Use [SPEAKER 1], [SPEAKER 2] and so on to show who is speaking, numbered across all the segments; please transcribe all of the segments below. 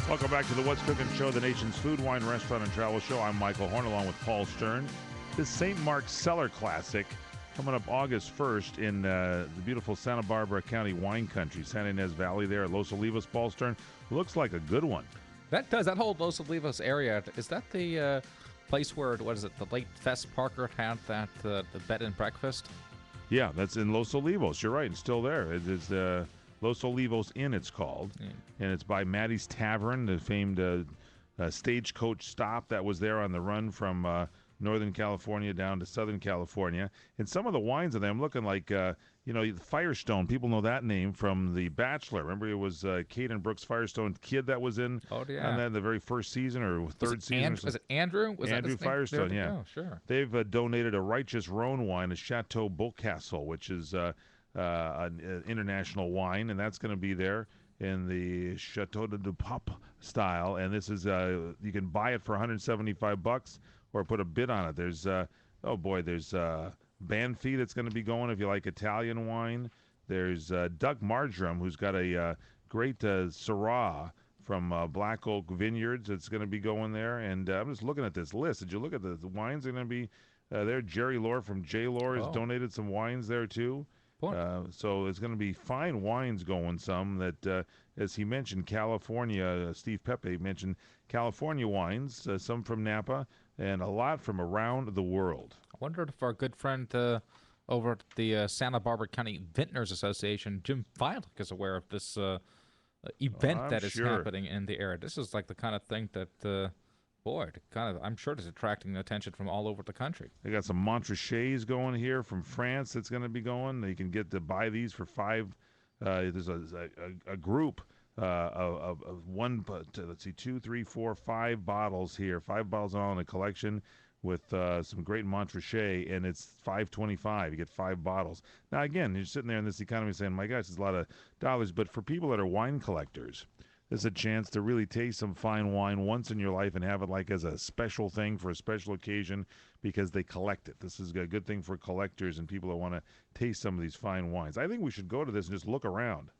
[SPEAKER 1] Welcome back to the What's Cooking Show, the nation's food, wine, restaurant, and travel show. I'm Michael Horn along with Paul Stern. This St. Mark's Cellar Classic coming up August 1st in the beautiful Santa Barbara County wine country, Santa Ynez Valley there at Los Olivos. Paul Stern, looks like a good one.
[SPEAKER 2] That does. That whole Los Olivos area, is that the place where, what is it, the late Fess Parker had that the bed and breakfast?
[SPEAKER 1] Yeah, that's in Los Olivos. You're right. It's still there. It is Los Olivos Inn, it's called. Yeah. And it's by Maddie's Tavern, the famed stagecoach stop that was there on the run from Northern California down to Southern California. And some of the wines in there, I'm looking like, Firestone. People know that name from The Bachelor. Remember, it was Kate and Brooks Firestone kid that was in on that, the very first season or third season.
[SPEAKER 2] Was it Andrew? Was
[SPEAKER 1] Andrew
[SPEAKER 2] that
[SPEAKER 1] Firestone, yeah.
[SPEAKER 2] Oh, sure.
[SPEAKER 1] They've donated a Righteous Rhone wine, a Chateau Beaucastel, which is an international wine, and that's going to be there in the Chateau de Pop style. And this is you can buy it for $175 or put a bid on it. There's there's Banfi that's going to be going if you like Italian wine. There's Doug Marjoram, who's got a great Syrah from Black Oak Vineyards that's going to be going there. And I'm just looking at this list. Did you look at the wines that are going to be there? Jerry Lore from J. Lore has donated some wines there too. So it's going to be fine wines going some that, as he mentioned, California, Steve Pepe mentioned California wines, some from Napa, and a lot from around the world.
[SPEAKER 2] I wondered if our good friend over at the Santa Barbara County Vintners Association, Jim Feilick, is aware of this event that is happening in the area. This is like the kind of thing that... I'm sure it's attracting attention from all over the country.
[SPEAKER 1] They got some Montrachets going here from France that's going to be going. You can get to buy these for $5. There's a group of one, let's see, 2, 3, 4, 5 bottles here. 5 bottles all in a collection with some great Montrachet, and it's $5.25. You get 5 bottles. Now, again, you're sitting there in this economy saying, my gosh, it's a lot of dollars. But for people that are wine collectors, there's a chance to really taste some fine wine once in your life and have it like as a special thing for a special occasion because they collect it. This is a good thing for collectors and people that want to taste some of these fine wines. I think we should go to this and just look around.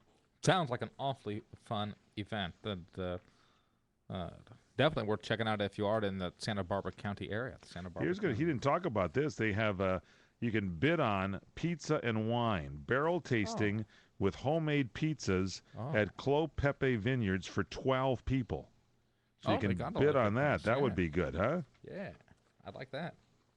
[SPEAKER 2] Sounds like an awfully fun event. Definitely worth checking out if you are in the SantaArbara County area.
[SPEAKER 1] Here's good. He didn't talk about this. They have you can bid on pizza and wine, barrel tasting with homemade pizzas at Clos Pepe Vineyards for 12 people. So you can bid on that. That would be good, huh?
[SPEAKER 2] Yeah, I'd like that.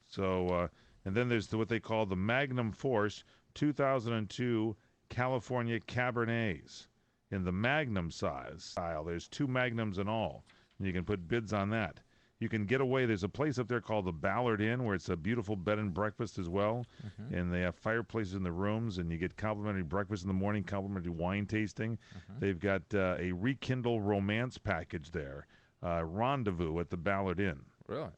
[SPEAKER 1] So, and then there's what they call the Magnum Force 2002 California Cabernets in the Magnum size style. There's 2 Magnums in all, and you can put bids on that. You can get away. There's a place up there called the Ballard Inn where it's a beautiful bed and breakfast as well. And they have fireplaces in the rooms, and you get complimentary breakfast in the morning, complimentary wine tasting. They've got a Rekindle Romance package there, Rendezvous at the Ballard Inn.
[SPEAKER 2] Really?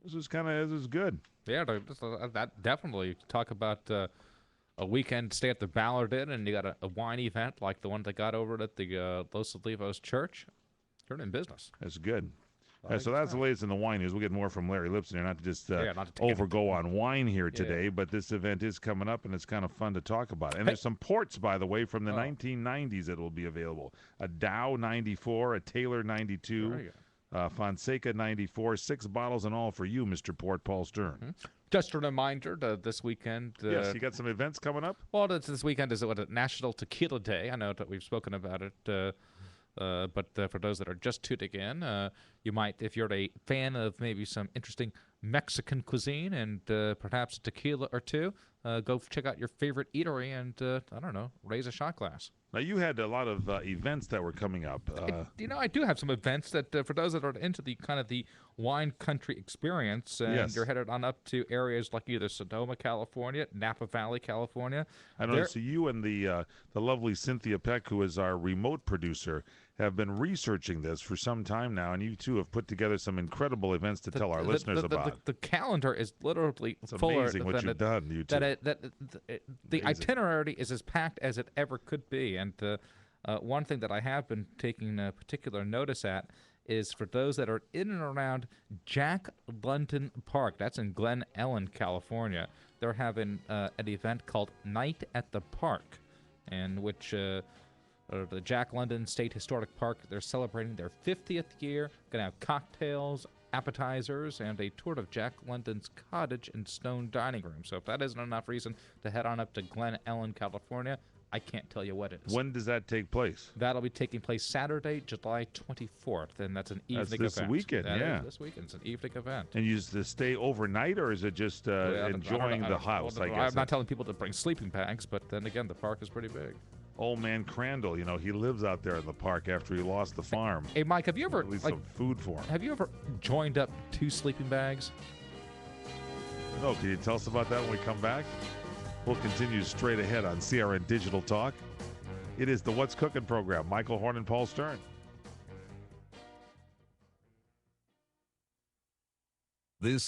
[SPEAKER 1] This is good.
[SPEAKER 2] Yeah, that definitely. Talk about a weekend stay at the Ballard Inn, and you got a wine event like the one they got over at the Los Olivos Church. You're in business.
[SPEAKER 1] That's good. So that's the latest in the wine news. We'll get more from Larry Lipson here, not to just overgo on wine here today, but this event is coming up, and it's kind of fun to talk about. And there's some ports, by the way, from the 1990s that will be available. A Dow 94, a Taylor 92, Fonseca 94, 6 bottles in all for you, Mr. Port Paul Stern.
[SPEAKER 2] Just a reminder, this weekend...
[SPEAKER 1] yes, you got some events coming up?
[SPEAKER 2] Well, this weekend is National Tequila Day. I know that we've spoken about it, but for those that are just tuning in, you might, if you're a fan of maybe some interesting Mexican cuisine and perhaps a tequila or two, go check out your favorite eatery and, raise a shot glass.
[SPEAKER 1] Now, you had a lot of events that were coming up.
[SPEAKER 2] I do have some events that, for those that are into the kind of the wine country experience, and you're headed on up to areas like either Sonoma, California, Napa Valley, California.
[SPEAKER 1] I know. So you and the lovely Cynthia Peck, who is our remote producer, have been researching this for some time now, and you two have put together some incredible events to tell our listeners about.
[SPEAKER 2] The calendar is literally
[SPEAKER 1] fuller. It's amazing what you've done, you two.
[SPEAKER 2] The itinerary is as packed as it ever could be, and one thing that I have been taking particular notice at is for those that are in and around Jack London Park. That's in Glen Ellen, California. They're having an event called Night at the Park, in which the Jack London State Historic Park. They're celebrating their 50th year. Going to have cocktails, appetizers, and a tour of Jack London's cottage and stone dining room. So if that isn't enough reason to head on up to Glen Ellen, California, I can't tell you what it is.
[SPEAKER 1] When does that take place?
[SPEAKER 2] That'll be taking place Saturday, July 24th, and that's an evening event.
[SPEAKER 1] This weekend,
[SPEAKER 2] That is this weekend. It's an evening event.
[SPEAKER 1] And you just stay overnight, or is it just enjoying the house, I guess?
[SPEAKER 2] I'm not telling people to bring sleeping bags, but then again, the park is pretty big.
[SPEAKER 1] Old man Crandall, he lives out there in the park after he lost the farm.
[SPEAKER 2] Hey, Mike, have you ever...
[SPEAKER 1] At least some food for him.
[SPEAKER 2] Have you ever joined up 2 sleeping bags?
[SPEAKER 1] No, can you tell us about that when we come back? We'll continue straight ahead on CRN Digital Talk. It is the What's Cooking program. Michael Horn and Paul Stern.
[SPEAKER 3] This is